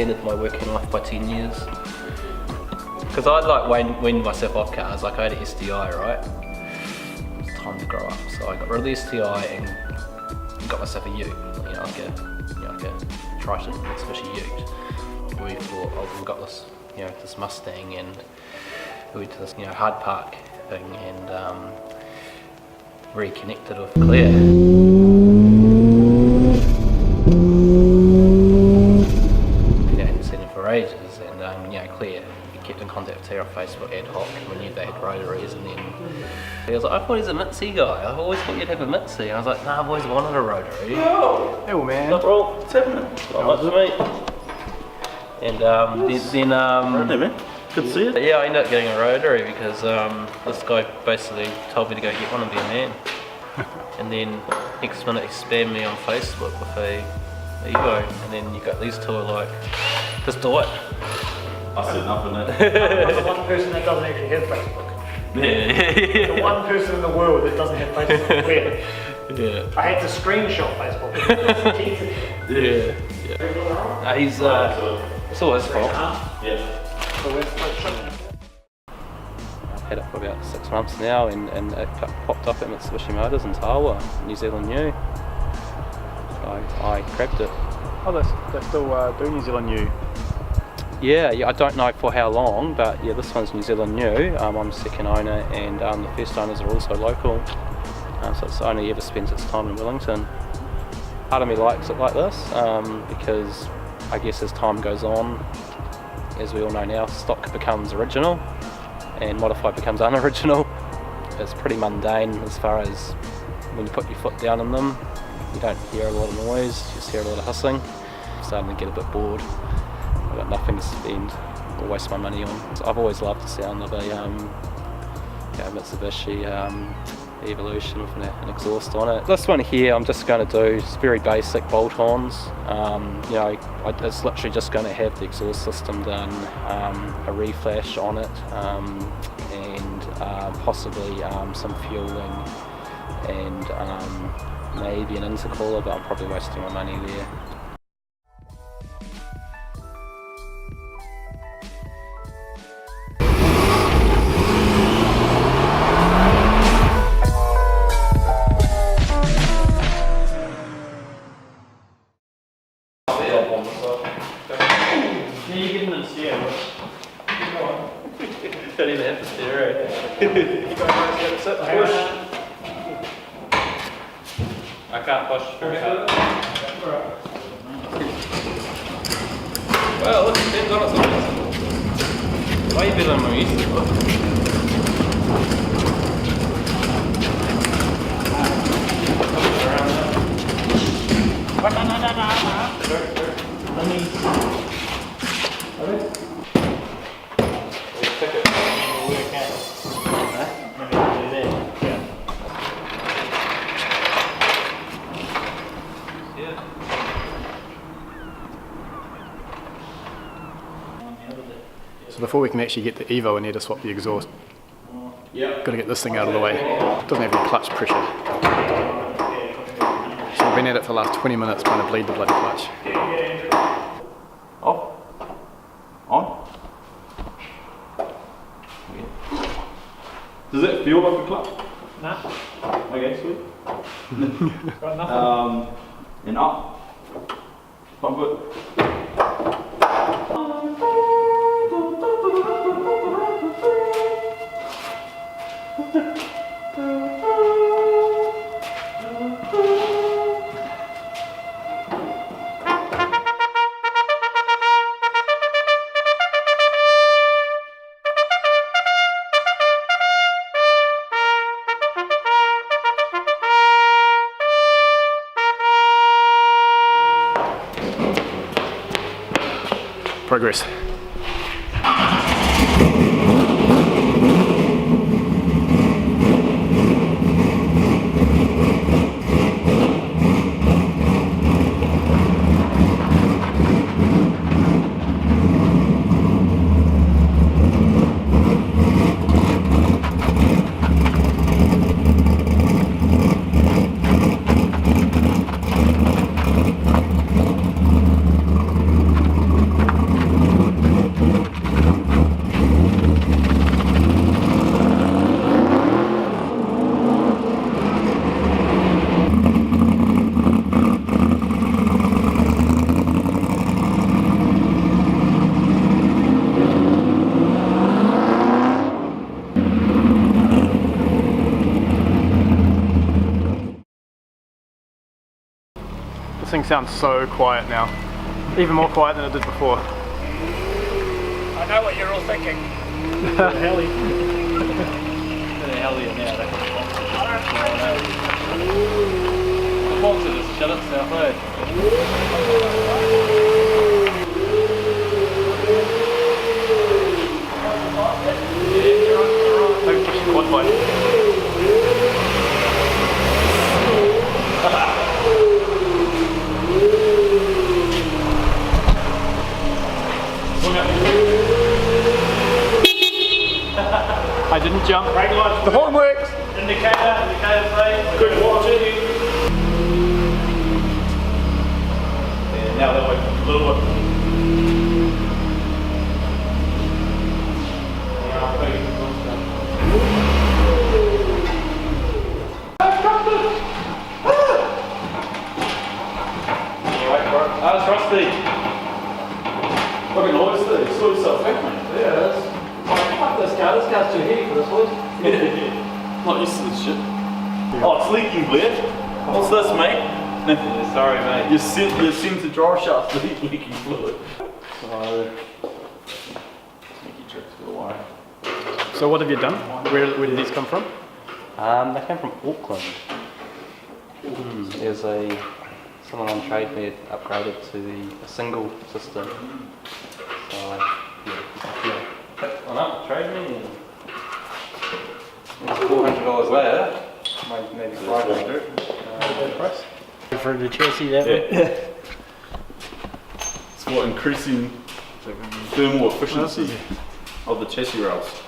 extended my working life by 10 years. Because I like weaned myself off cars, like I had an STI, right? It's time to grow up. So I got rid of the STI and got myself a ute, like a Triton Mitsubishi ute. We thought, oh, we've got this, this Mustang, and we went to this, hard park thing and reconnected with Blair. Hadn't seen him for ages, and Claire, we kept in contact with her on Facebook ad hoc, and we knew they had rotaries, and then he was like, I thought he's a Mitzi guy, I've always thought you'd have a Mitzi. And I was like, nah, I've always wanted a rotary. Oh, hey man. What's happening? Not much, mate. And then Hey man, good to see you. yeah, I ended up getting a rotary because this guy basically told me to go get one and be a man. And then next minute he spammed me on Facebook with a EVO, and then you got these two are like, just do it. I said nothing. I'm the one person that doesn't actually have Facebook. Yeah. The one person in the world that doesn't have Facebook. Weird. Yeah. I had to screenshot Facebook. Yeah. He's it's all his fault. Yeah. I've had it for about 6 months now, and it popped up at Mitsubishi Motors in Tawa, New Zealand New. I grabbed it. Oh, they still do New Zealand New? Yeah, I don't know for how long, but yeah, this one's New Zealand New. I'm second owner, and the first owners are also local. So it's only ever spent its time in Wellington. Part of me likes it like this because I guess as time goes on, as we all know now, stock becomes original and modified becomes unoriginal. It's pretty mundane as far as when you put your foot down in them, you don't hear a lot of noise, you just hear a lot of hissing. I'm starting to get a bit bored. I've got nothing to spend or waste my money on. So I've always loved the sound of a Mitsubishi Evolution with an exhaust on it. This one here I'm just going to do just very basic bolt-ons. It's literally just going to have the exhaust system done, a reflash on it, and possibly some fueling and maybe an intercooler, but I'm probably wasting my money there. Don't even have to steer it. Push. I can't push. Well, look, it depends on it sometimes. Way better than I'm used to. So before we can actually get the EVO, we need to swap the exhaust. Got to get this thing out of the way. It doesn't have any clutch pressure. So we've been at it for the last 20 minutes trying to bleed the bloody clutch. Off. On. Does it feel like a clutch? Nah. Okay, sweet. Got nothing. And up. Pump it. Progress. thing sounds so quiet now. Even more quiet than it did before. I know what you're all thinking. Heli. The hell yeah, now they the box is just shut itself, eh? Don't push the quad bike. I didn't jump. Brake lights. The horn works. Indicator brake. Good watching. Yeah, now that way, a little bit. That's rusty. Fucking hoist it, it's sort yourself back, mate. Yeah, fuck this car. This car's too heavy for this hoist. Not used to this shit. Oh, it's leaking, Blair. What's this, mate? Yeah, sorry, mate. Your center drawer shaft's leaking fluid. So, sneaky tricks for the wire. So what have you done? Where did these come from? They came from Auckland. There's someone on trade there upgraded to a single system. So yeah, picked one up, trade me, and it's $400 later, maybe $500. Price. For the chassis that way. It's what increasing thermal efficiency of the chassis rails.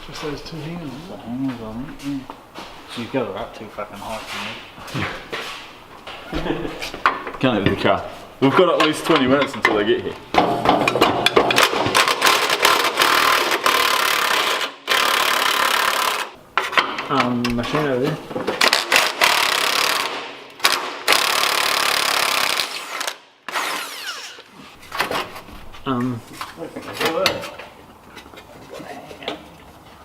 Just those two hands. Hangers on it. Yeah. So you go up too fucking high for me. Can't leave the car. We've got at least 20 minutes until they get here. Machine over there.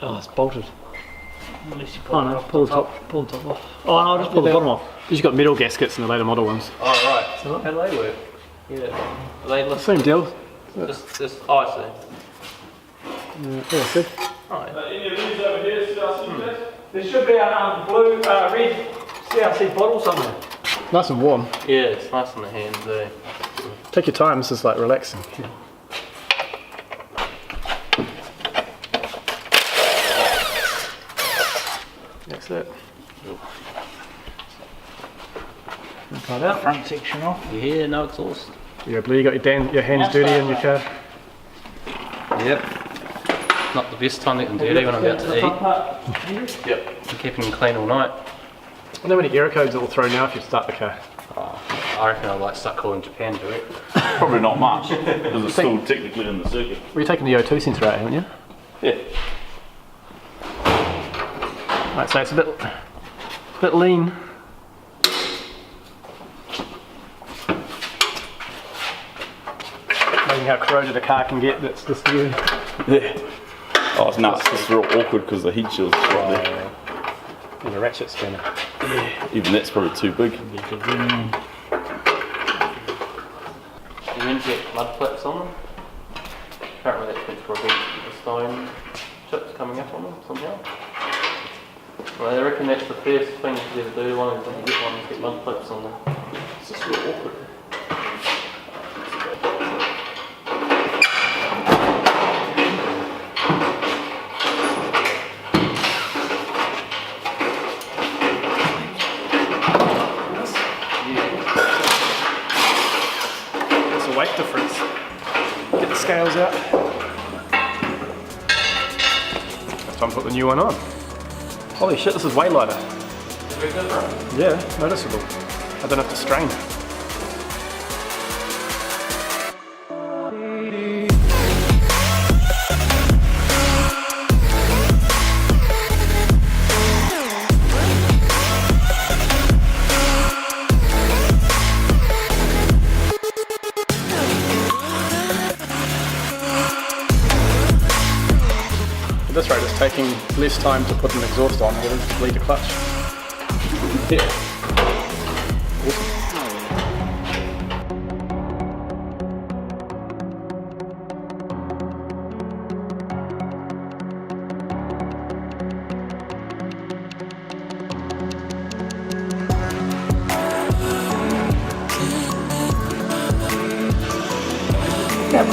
Oh, it's bolted. Oh no, pull the top off. Oh no, I'll just pull the bottom off. You've got metal gaskets in the later model ones. Oh right, how do they work? Yeah, are they Same deal. just oh I see. Yeah, good. Any of these over here, CRC? There should be a blue, red CRC bottle somewhere. Nice and warm. Yeah, it's nice in the hands there. Take your time, this is like relaxing. That's it. Cut out. Front section off. Yeah, no exhaust. Yeah, Blair, you got your hands dirty in your car. Yep. Not the best time to get them dirty when I'm about to eat. Yep. I'm keeping them clean all night. I know many error codes it will throw now if you start the car. I reckon I'll like start calling Japan to it. Probably not much, because it's still technically in the circuit. Well, you're taking the O2 sensor out, haven't you? Yeah. Right, so it's a bit lean. Knowing how corroded a car can get, that's just you. Yeah. Oh, it's nuts. It's real awkward because the heat shield's right there. And a ratchet spanner. Yeah. Even that's probably too big. You then get mud flaps on them. Apparently that's meant to prevent the stone chips coming up on them somehow. Well, I reckon that's the first thing to ever do. One is when you get one, is get mud flaps on them. It's just real awkward. Weight difference. Get the scales out. It's time to put the new one on. Holy shit, this is way lighter. Very different. Yeah, noticeable. I don't have to strain. At this rate, it's taking less time to put an exhaust on than to bleed the clutch. Yeah.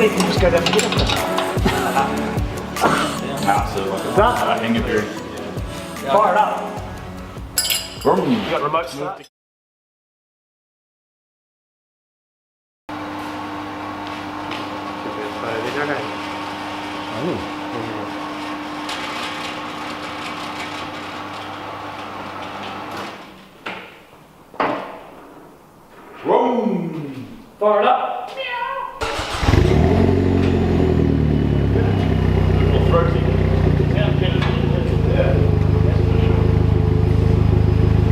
you can just go down and get it. Done. Hang it here. Fire it up. Vroom. You got remote start. Vroom. Fire it up.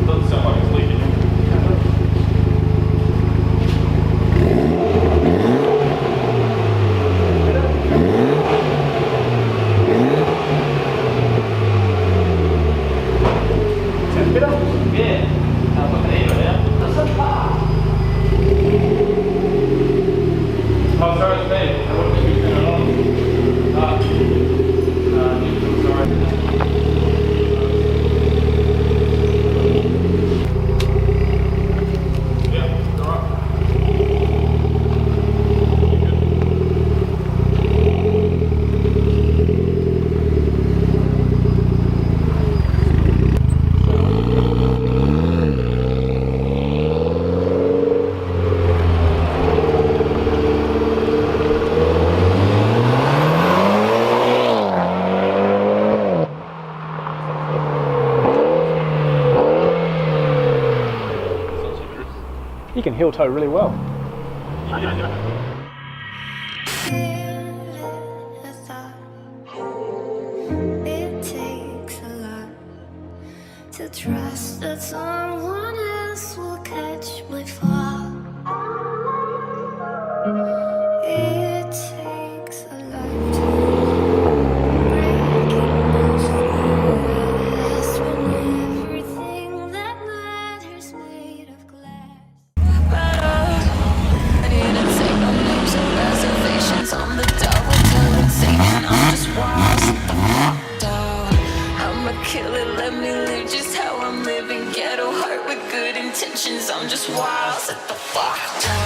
Doesn't sound like it's leaking. Oh, sorry, it's me. I wouldn't be turning it on. You can heel toe really well. It takes a lot to trust that someone else will catch my fall. It takes a lifetime breaking those fears when everything that matters made of glass. I didn't take no names or reservations on the double till it's and I'm just wild. Sit the fuck down. I'ma kill it, let me live just how I'm living. Ghetto heart with good intentions. I'm just wild. Sit the fuck down.